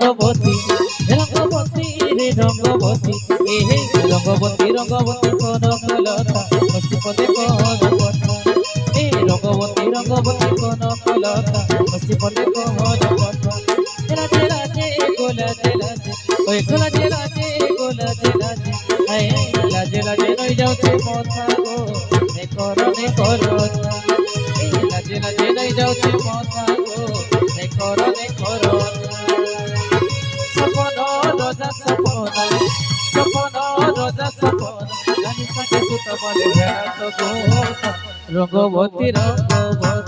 রঙ্গবতী রঙ্গবতী রে রঙ্গবতী এ হে রঙ্গবতী রঙ্গবতী কনকলতা নসিপদে কনকলতা এ রঙ্গবতী রঙ্গবতী কনকলতা নসিপদে কনকলতা রাজে রাজে গোলাজে লাজে ওই গোলাজে লাজে গোলাজে লাজে আয় লাজে লাজে নই যাচ্ছে মথা গো নে করতা এই লাজে লাজে নই যাচ্ছে মথা গো নে করতা সপন রোজা সপন সপন রোজা সপন জানি সাথে সুত বলে ভেড়া তো রঙ্গবতী রঙ্গবতী